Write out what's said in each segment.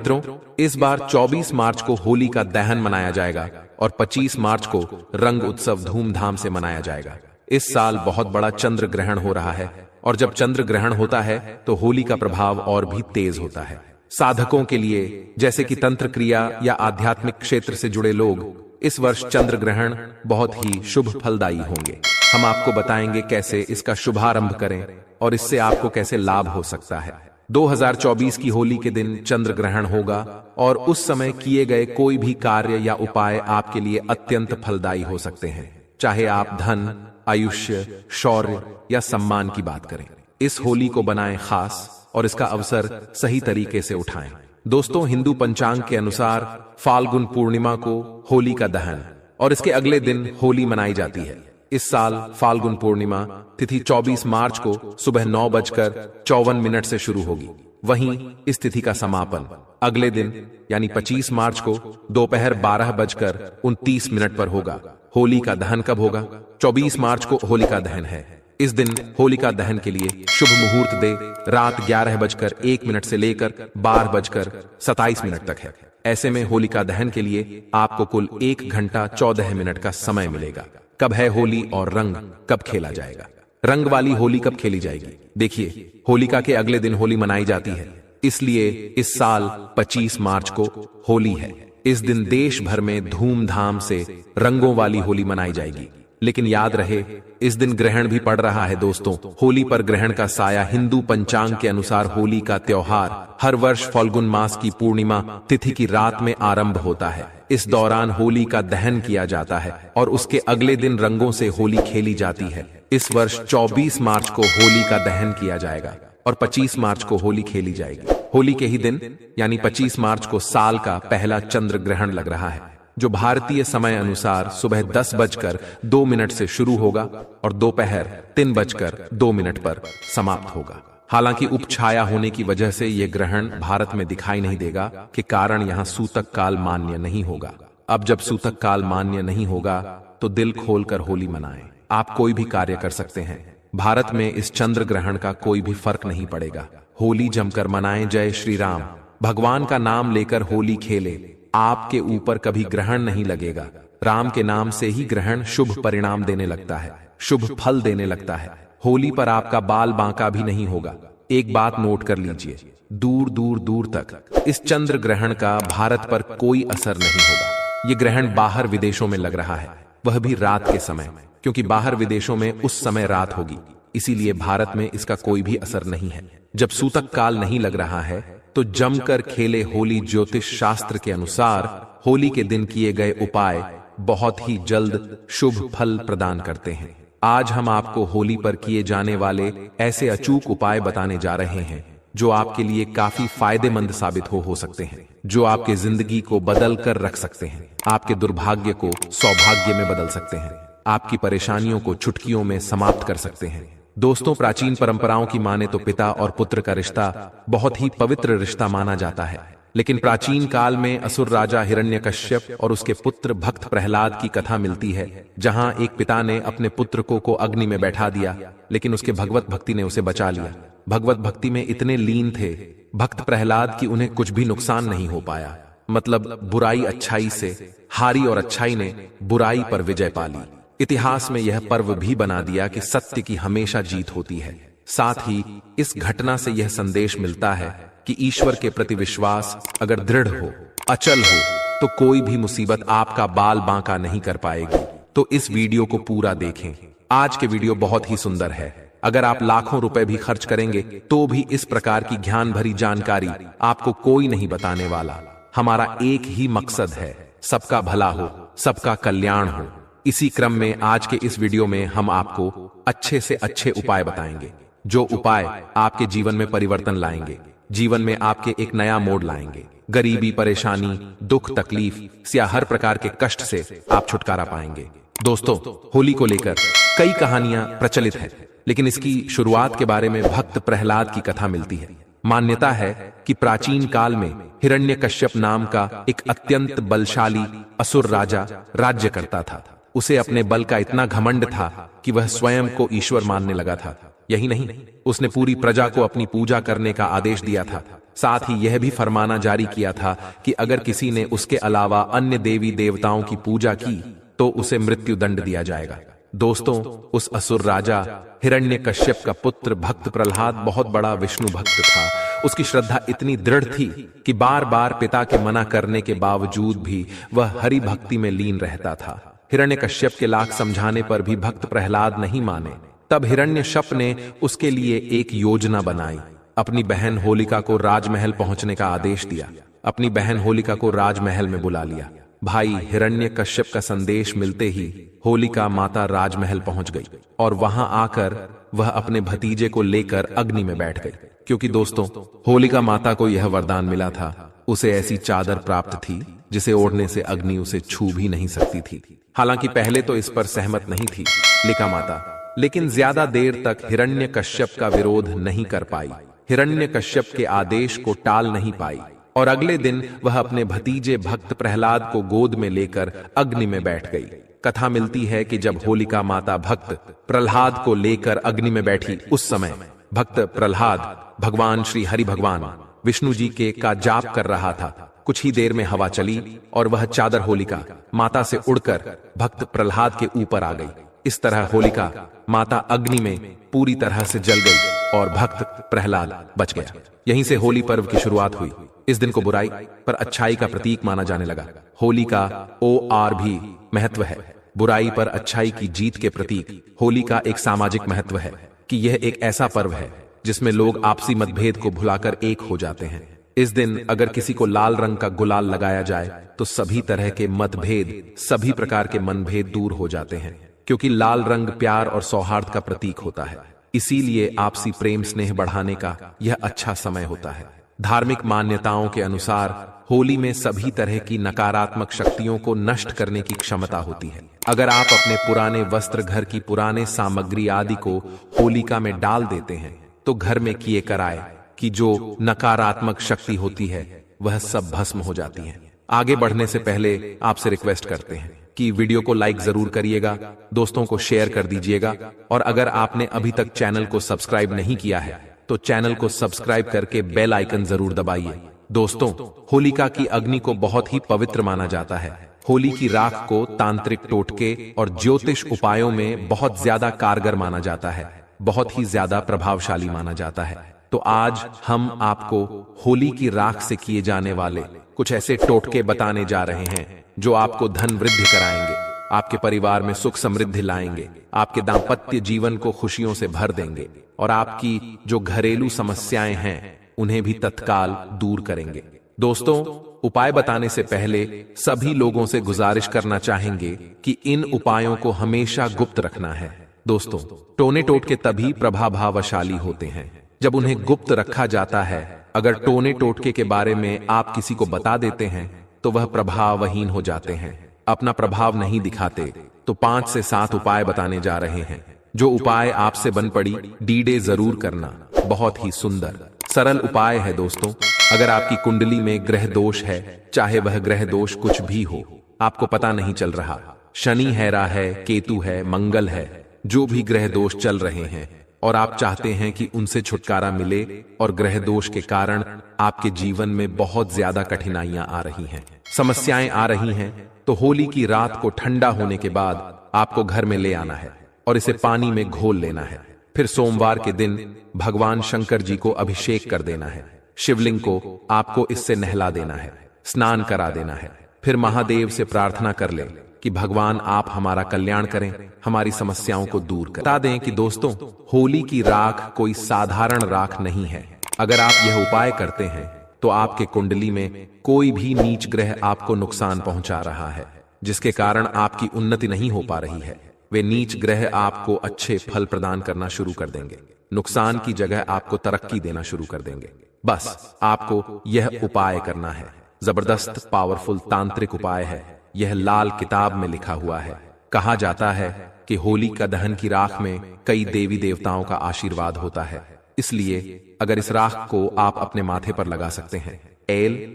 मित्रों, इस बार 24 मार्च को होली का दहन मनाया जाएगा और 25 मार्च को रंग उत्सव धूमधाम से मनाया जाएगा। इस साल बहुत बड़ा चंद्र ग्रहण हो रहा है और जब चंद्र ग्रहण होता है तो होली का प्रभाव और भी तेज होता है। साधकों के लिए, जैसे कि तंत्र क्रिया या आध्यात्मिक क्षेत्र से जुड़े लोग, इस वर्ष चंद्र ग्रहण बहुत ही शुभ फलदायी होंगे। हम आपको बताएंगे कैसे इसका शुभारंभ करें और इससे आपको कैसे लाभ हो सकता है। 2024 की होली के दिन चंद्र ग्रहण होगा और उस समय किए गए कोई भी कार्य या उपाय आपके लिए अत्यंत फलदायी हो सकते हैं, चाहे आप धन, आयुष्य, शौर्य या सम्मान की बात करें। इस होली को बनाएं खास और इसका अवसर सही तरीके से उठाएं। दोस्तों, हिंदू पंचांग के अनुसार फाल्गुन पूर्णिमा को होली का दहन और इसके अगले दिन होली मनाई जाती है। इस साल फाल्गुन पूर्णिमा तिथि 24 मार्च को सुबह 9:54 से शुरू होगी। वहीं इस तिथि का समापन अगले दिन यानी 25 मार्च को दोपहर 12:29 पर होगा। होली का दहन कब होगा? 24 मार्च को होलिका दहन है। इस दिन होलिका दहन के लिए शुभ मुहूर्त दे रात 11:01 से लेकर 12:27 तक है। ऐसे में होलिका दहन के लिए आपको कुल 1 घंटा 14 मिनट का समय मिलेगा। कब है होली और रंग कब खेला जाएगा? रंग वाली होली कब खेली जाएगी? देखिए, होलिका के अगले दिन होली मनाई जाती है, इसलिए इस साल 25 मार्च को होली है। इस दिन देश भर में धूमधाम से रंगों वाली होली मनाई जाएगी। लेकिन याद रहे, इस दिन ग्रहण भी पड़ रहा है। दोस्तों, होली पर ग्रहण का साया हिंदू पंचांग के अनुसार होली का त्योहार हर वर्ष फाल्गुन मास की पूर्णिमा तिथि की रात में आरंभ होता है। इस दौरान होली का दहन किया जाता है और उसके अगले दिन रंगों से होली खेली जाती है। इस वर्ष 24 मार्च को होली का दहन किया जाएगा और 25 मार्च को होली खेली जाएगी। होली के ही दिन यानी 25 मार्च को साल का पहला चंद्र ग्रहण लग रहा है, जो भारतीय समय अनुसार सुबह 10:02 से शुरू होगा और दोपहर 3:02 पर समाप्त होगा। हालांकि उपछाया होने की वजह से यह ग्रहण भारत में दिखाई नहीं देगा के कारण यहाँ सूतक काल मान्य नहीं होगा। अब जब सूतक काल मान्य नहीं होगा तो दिल खोलकर होली मनाएं। आप कोई भी कार्य कर सकते हैं। भारत में इस चंद्र ग्रहण का कोई भी फर्क नहीं पड़ेगा। होली जमकर मनाएं। जय श्री राम। भगवान का नाम लेकर होली खेले। आपके ऊपर कभी ग्रहण नहीं लगेगा। राम के नाम से ही ग्रहण शुभ परिणाम देने लगता है, शुभ फल देने लगता है। होली पर आपका बाल बांका भी नहीं होगा। एक बात नोट कर लीजिए, दूर दूर दूर तक इस चंद्र ग्रहण का भारत पर कोई असर नहीं होगा। ये ग्रहण बाहर विदेशों में लग रहा है, वह भी रात के समय, क्योंकि बाहर विदेशों में उस समय रात होगी, इसीलिए भारत में इसका कोई भी असर नहीं है। जब सूतक काल नहीं लग रहा है तो जमकर खेले होली। ज्योतिष शास्त्र के अनुसार होली के दिन किए गए उपाय बहुत ही जल्द शुभ फल प्रदान करते हैं। आज हम आपको होली पर किए जाने वाले ऐसे अचूक उपाय बताने जा रहे हैं जो आपके लिए काफी फायदेमंद साबित हो सकते हैं, जो आपके जिंदगी को बदल कर रख सकते हैं, आपके दुर्भाग्य को सौभाग्य में बदल सकते हैं, आपकी परेशानियों को चुटकियों में समाप्त कर सकते हैं। दोस्तों, प्राचीन परंपराओं की माने तो पिता और पुत्र का रिश्ता बहुत ही पवित्र रिश्ता माना जाता है। लेकिन प्राचीन काल में असुर राजा हिरण्यकश्यप और उसके पुत्र भक्त प्रहलाद की कथा मिलती है, जहां एक पिता ने अपने पुत्र को अग्नि में बैठा दिया, लेकिन उसके भगवत भक्ति ने उसे बचा लिया। भगवत भक्ति में इतने लीन थे भक्त प्रहलाद की उन्हें कुछ भी नुकसान नहीं हो पाया। मतलब बुराई अच्छाई से हारी और अच्छाई ने बुराई पर विजय पा ली। इतिहास में यह पर्व भी बना दिया कि सत्य की हमेशा जीत होती है। साथ ही इस घटना से यह संदेश मिलता है कि ईश्वर के प्रति विश्वास अगर दृढ़ हो, अचल हो, तो कोई भी मुसीबत आपका बाल बांका नहीं कर पाएगी। तो इस वीडियो को पूरा देखें। आज के वीडियो बहुत ही सुंदर है। अगर आप लाखों रुपए भी खर्च करेंगे तो भी इस प्रकार की ज्ञान भरी जानकारी आपको कोई नहीं बताने वाला। हमारा एक ही मकसद है, सबका भला हो, सबका कल्याण हो। इसी क्रम में आज के इस वीडियो में हम आपको अच्छे से अच्छे उपाय बताएंगे, जो उपाय आपके जीवन में परिवर्तन लाएंगे, जीवन में आपके एक नया मोड़ लाएंगे। गरीबी, परेशानी, दुख, तकलीफ या हर प्रकार के कष्ट से आप छुटकारा पाएंगे। दोस्तों, होली को लेकर कई कहानियां प्रचलित हैं, लेकिन इसकी शुरुआत के बारे में भक्त प्रहलाद की कथा मिलती है। मान्यता है कि प्राचीन काल में हिरण्यकश्यप नाम का एक अत्यंत बलशाली असुर राजा राज्य करता था। उसे अपने बल का इतना घमंड था कि वह स्वयं को ईश्वर मानने लगा था। यही नहीं, उसने पूरी प्रजा को अपनी पूजा करने का आदेश दिया था। साथ ही यह भी फरमाना जारी किया था कि अगर किसी ने उसके अलावा अन्य देवी देवताओं की पूजा की तो उसे मृत्यु दंड दिया जाएगा। दोस्तों, उस असुर राजा हिरण्यकश्यप का पुत्र भक्त प्रहलाद बहुत बड़ा विष्णु भक्त था। उसकी श्रद्धा इतनी दृढ़ थी कि बार बार पिता के मना करने के बावजूद भी वह हरि भक्ति में लीन रहता था। हिरण्यकश्यप के लाख समझाने पर भी भक्त प्रहलाद नहीं माने। तब हिरण्यकश्यप ने उसके लिए एक योजना बनाई। अपनी बहन होलिका को राजमहल पहुंचने का आदेश दिया। अपनी बहन होलिका को राजमहल में बुला लिया। भाई हिरण्यकश्यप का संदेश मिलते ही होलिका माता राजमहल पहुंच गई और वहां आकर वह अपने भतीजे को लेकर अग्नि में बैठ गई। क्योंकि दोस्तों, होलिका माता को यह वरदान मिला था, उसे ऐसी चादर प्राप्त थी जिसे ओढ़ने से अग्नि उसे छू भी नहीं सकती थी। हालांकि पहले तो इस पर सहमत नहीं थी होलिका माता, लेकिन ज्यादा देर तक हिरण्यकश्यप का विरोध नहीं कर पाई। हिरण्यकश्यप के आदेश को टाल नहीं पाई और अगले दिन वह अपने भतीजे भक्त प्रहलाद को गोद में लेकर अग्नि में बैठ गई। कथा मिलती है कि जब होलिका माता भक्त प्रहलाद को लेकर अग्नि में बैठी, उस समय भक्त प्रहलाद भगवान श्री हरि भगवान विष्णु जी के का जाप कर रहा था। कुछ ही देर में हवा चली और वह चादर होलिका माता से उड़कर भक्त प्रहलाद के ऊपर आ गई। इस तरह होलिका माता अग्नि में पूरी तरह से जल गई और भक्त प्रहलाद बच गया। यहीं से होली पर्व की शुरुआत हुई। इस दिन को बुराई पर अच्छाई का प्रतीक माना जाने लगा। होली का OR भी महत्व है। बुराई पर अच्छाई की जीत के प्रतीक होली का एक सामाजिक महत्व है कि यह एक ऐसा पर्व है जिसमें लोग आपसी मतभेद को भुलाकर एक हो जाते हैं। इस दिन अगर किसी को लाल रंग का गुलाल लगाया जाए तो सभी तरह के मतभेद, सभी प्रकार के मनभेद दूर हो जाते हैं, क्योंकि लाल रंग प्यार और सौहार्द का प्रतीक होता है। इसीलिए आपसी प्रेम स्नेह बढ़ाने का यह अच्छा समय होता है। धार्मिक मान्यताओं के अनुसार होली में सभी तरह की नकारात्मक शक्तियों को नष्ट करने की क्षमता होती है। अगर आप अपने पुराने वस्त्र, घर की पुराने सामग्री आदि को होलिका में डाल देते हैं तो घर में किए कराए कि जो नकारात्मक शक्ति होती है वह सब भस्म हो जाती है। आगे बढ़ने से पहले आपसे रिक्वेस्ट करते हैं कि वीडियो को लाइक जरूर करिएगा, दोस्तों को शेयर कर दीजिएगा और अगर आपने अभी तक चैनल को सब्सक्राइब नहीं किया है तो चैनल को सब्सक्राइब करके बेल आइकन जरूर दबाइए। दोस्तों, होलिका की अग्नि को बहुत ही पवित्र माना जाता है। होली की राख को तांत्रिक टोटके और ज्योतिष उपायों में बहुत ज्यादा कारगर माना जाता है, बहुत ही ज्यादा प्रभावशाली माना जाता है। तो आज हम आपको होली की राख से किए जाने वाले कुछ ऐसे टोटके बताने जा रहे हैं जो आपको धन वृद्धि कराएंगे, आपके परिवार में सुख समृद्धि लाएंगे, आपके दाम्पत्य जीवन को खुशियों से भर देंगे और आपकी जो घरेलू समस्याएं हैं उन्हें भी तत्काल दूर करेंगे। दोस्तों, उपाय बताने से पहले सभी लोगों से गुजारिश करना चाहेंगे कि इन उपायों को हमेशा गुप्त रखना है। दोस्तों, टोने टोटके तभी प्रभावशाली होते हैं जब उन्हें गुप्त रखा जाता है। अगर टोने टोटके के बारे में आप किसी को बता देते हैं तो वह प्रभावहीन हो जाते हैं, अपना प्रभाव नहीं दिखाते। तो 5 से 7 उपाय बताने जा रहे हैं। जो उपाय आपसे बन पड़ी डीडे जरूर करना। बहुत ही सुंदर सरल उपाय है। दोस्तों, अगर आपकी कुंडली में ग्रह दोष है, चाहे वह ग्रह दोष कुछ भी हो, आपको पता नहीं चल रहा, शनि हैरा है, केतु है, मंगल है, जो भी ग्रह दोष चल रहे हैं और आप चाहते हैं कि उनसे छुटकारा मिले और ग्रह दोष के कारण आपके जीवन में बहुत ज्यादा कठिनाइयां आ रही हैं, समस्याएं आ रही हैं, तो होली की रात को ठंडा होने के बाद आपको घर में ले आना है और इसे पानी में घोल लेना है। फिर सोमवार के दिन भगवान शंकर जी को अभिषेक कर देना है। शिवलिंग को आपको इससे नहला देना है, स्नान करा देना है। फिर महादेव से प्रार्थना कर ले कि भगवान आप हमारा कल्याण करें, हमारी समस्याओं को दूर करें। बता दें कि दोस्तों, होली की राख कोई साधारण राख नहीं है। अगर आप यह उपाय करते हैं तो आपके कुंडली में कोई भी नीच ग्रह आपको नुकसान पहुंचा रहा है, जिसके कारण आपकी उन्नति नहीं हो पा रही है। वे नीच ग्रह आपको अच्छे फल प्रदान करना शुरू कर देंगे, नुकसान की जगह आपको तरक्की देना शुरू कर देंगे। बस आपको यह उपाय करना है। जबरदस्त पावरफुल तांत्रिक उपाय है। यह लाल किताब में लिखा हुआ है। कहा जाता है कि होली का दहन की राख में कई देवी देवताओं का आशीर्वाद होता है, इसलिए अगर इस राख को आप अपने माथे पर लगा सकते हैं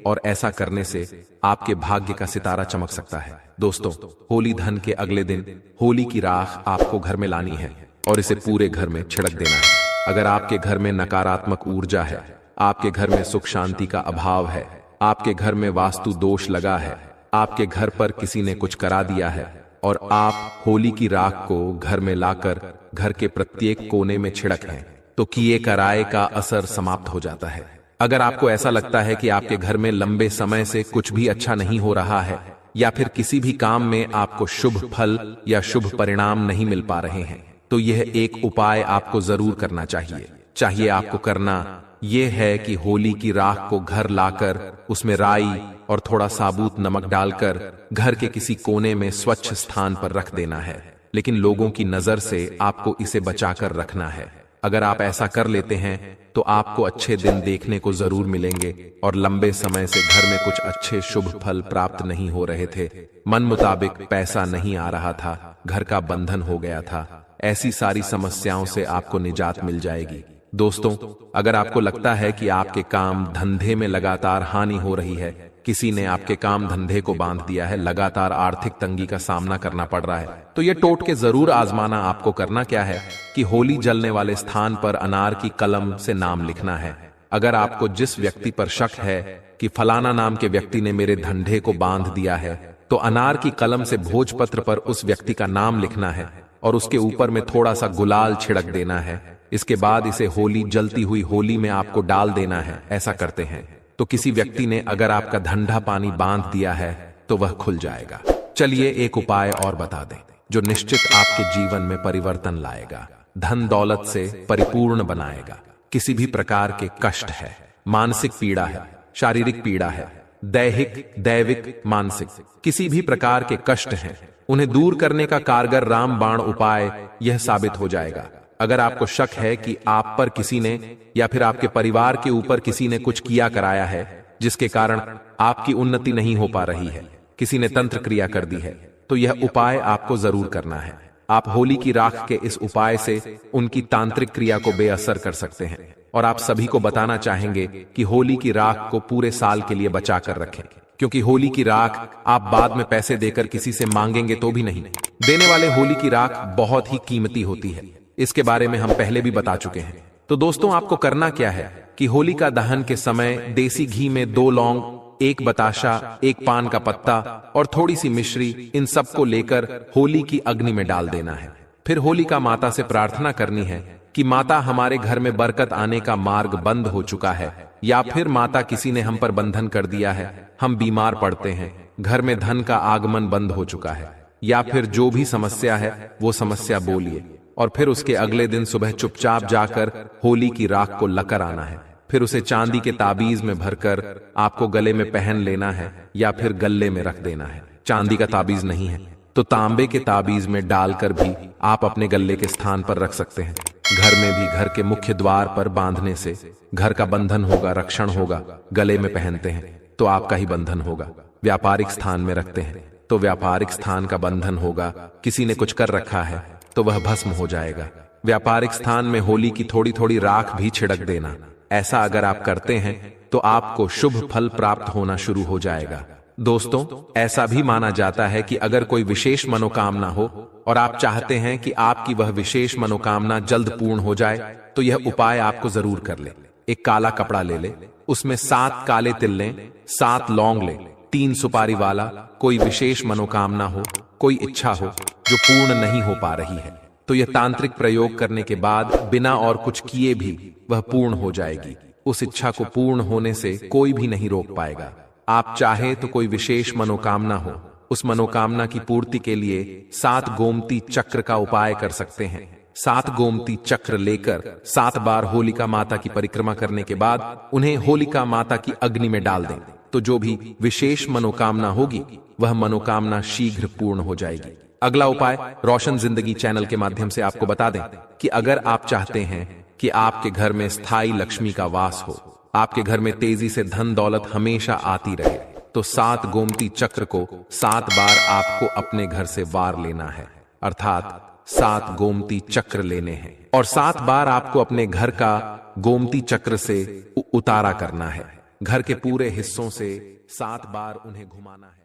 और ऐसा करने से आपके भाग्य का सितारा चमक सकता है। दोस्तों, होली धन के अगले दिन होली की राख आपको घर में लानी है और इसे पूरे घर में छिड़क देना है। अगर आपके घर में नकारात्मक ऊर्जा है, आपके घर में सुख शांति का अभाव है, आपके घर में वास्तु दोष लगा है, आपके घर पर किसी ने कुछ करा दिया है और आप होली की राख को घर में लाकर घर के प्रत्येक कोने में छिड़क हैं, तो किए कराए का असर समाप्त हो जाता है। अगर आपको ऐसा लगता है कि आपके घर में लंबे समय से कुछ भी अच्छा नहीं हो रहा है या फिर किसी भी काम में आपको शुभ फल या शुभ परिणाम नहीं मिल पा रहे हैं, तो यह एक उपाय आपको जरूर करना चाहिए आपको करना यह है कि होली की राख को घर लाकर उसमें राई और थोड़ा साबुत नमक डालकर घर के किसी कोने में स्वच्छ स्थान पर रख देना है, लेकिन लोगों की नजर से आपको इसे बचाकर रखना है। अगर आप ऐसा कर लेते हैं तो आपको अच्छे दिन देखने को जरूर मिलेंगे और लंबे समय से घर में कुछ अच्छे शुभ फल प्राप्त नहीं हो रहे थे, मन मुताबिक पैसा नहीं आ रहा था, घर का बंधन हो गया था, ऐसी सारी समस्याओं से आपको निजात मिल जाएगी। दोस्तों, अगर आपको लगता है कि आपके काम धंधे में लगातार हानि हो रही है, किसी ने आपके काम धंधे को बांध दिया है, लगातार आर्थिक तंगी का सामना करना पड़ रहा है, तो यह टोटके जरूर आजमाना। आपको करना क्या है कि होली जलने वाले स्थान पर अनार की कलम से नाम लिखना है। अगर आपको जिस व्यक्ति पर शक है कि फलाना नाम के व्यक्ति ने मेरे धंधे को बांध दिया है, तो अनार की कलम से भोजपत्र पर उस व्यक्ति का नाम लिखना है और उसके ऊपर में थोड़ा सा गुलाल छिड़क देना है। इसके बाद इसे होली जलती हुई होली में आपको डाल देना है। ऐसा करते हैं तो किसी व्यक्ति ने अगर आपका धंधा पानी बांध दिया है तो वह खुल जाएगा। चलिए एक उपाय और बता दें जो निश्चित आपके जीवन में परिवर्तन लाएगा, धन दौलत से परिपूर्ण बनाएगा। किसी भी प्रकार के कष्ट है, मानसिक पीड़ा है, शारीरिक पीड़ा है, दैहिक दैविक मानसिक किसी भी प्रकार के कष्ट हैं, उन्हें दूर करने का कारगर रामबाण उपाय यह साबित हो जाएगा। अगर आपको शक है कि आप पर किसी ने या फिर आपके परिवार के ऊपर किसी ने कुछ किया कराया है जिसके कारण आपकी उन्नति नहीं हो पा रही है, किसी ने तंत्र क्रिया कर दी है, तो यह उपाय आपको जरूर करना है। आप होली की राख के इस उपाय से उनकी तांत्रिक क्रिया को बेअसर कर सकते हैं और आप सभी को बताना चाहेंगे कि होली की राख को पूरे साल के लिए बचा कर रखें, क्योंकि होली की राख आप बाद में पैसे देकर किसी से मांगेंगे तो भी नहीं देने वाले। होली की राख बहुत ही कीमती होती है, इसके बारे में हम पहले भी बता चुके हैं। तो दोस्तों, आपको करना क्या है कि होलिका दहन के समय देसी घी में 2 लौंग, 1 बताशा, 1 पान का पत्ता और थोड़ी सी मिश्री, इन सब को लेकर होली की अग्नि में डाल देना है। फिर होलिका माता से प्रार्थना करनी है कि माता, हमारे घर में बरकत आने का मार्ग बंद हो चुका है, या फिर माता किसी ने हम पर बंधन कर दिया है, हम बीमार पड़ते हैं, घर में धन का आगमन बंद हो चुका है, या फिर जो भी समस्या है वो समस्या बोलिए। और फिर उसके अगले दिन सुबह चुपचाप जाकर होली की राख को लकर आना है। फिर उसे चांदी के ताबीज में भरकर आपको गले में पहन लेना है या फिर गले में रख देना है। चांदी का ताबीज नहीं है तो तांबे के ताबीज में डालकर भी आप अपने गले के स्थान पर रख सकते हैं। घर में भी घर के मुख्य द्वार पर बांधने से घर का बंधन होगा, रक्षण होगा। गले में पहनते हैं तो आपका ही बंधन होगा। व्यापारिक स्थान में रखते हैं तो व्यापारिक स्थान का बंधन होगा। किसी ने कुछ कर रखा है तो वह भस्म हो जाएगा। व्यापारिक स्थान में होली की थोड़ी थोड़ी राख भी छिड़क देना। ऐसा अगर आप करते हैं तो आपको शुभ फल प्राप्त होना शुरू हो जाएगा। दोस्तों, ऐसा भी माना जाता है कि अगर कोई विशेष मनोकामना हो और आप चाहते हैं कि आपकी वह विशेष मनोकामना जल्द पूर्ण हो जाए, तो यह उपाय आपको जरूर कर ले। एक काला कपड़ा ले ले, उसमें 7 काले तिल लें, 7 लौंग ले, 3 सुपारी वाला कोई विशेष मनोकामना हो, कोई इच्छा हो जो पूर्ण नहीं हो पा रही है, तो यह तांत्रिक प्रयोग करने के बाद बिना और कुछ किए भी वह पूर्ण हो जाएगी। उस इच्छा को पूर्ण होने से कोई भी नहीं रोक पाएगा। आप चाहे तो कोई विशेष मनोकामना हो, उस मनोकामना की पूर्ति के लिए 7 गोमती चक्र का उपाय कर सकते हैं। 7 गोमती चक्र लेकर 7 बार होलिका माता की परिक्रमा करने के बाद उन्हें होलिका माता की अग्नि में डाल दें, तो जो भी विशेष मनोकामना होगी वह मनोकामना शीघ्र पूर्ण हो जाएगी। अगला उपाय रोशन जिंदगी चैनल के माध्यम से आपको बता दें कि अगर आप चाहते हैं कि आपके घर में स्थायी लक्ष्मी का वास हो, आपके घर में तेजी से धन दौलत हमेशा आती रहे, तो 7 गोमती चक्र को 7 बार आपको अपने घर से वार लेना है, अर्थात 7 गोमती चक्र लेने हैं और 7 बार आपको अपने घर का गोमती चक्र से उतारा करना है। घर के पूरे हिस्सों से 7 बार उन्हें घुमाना है।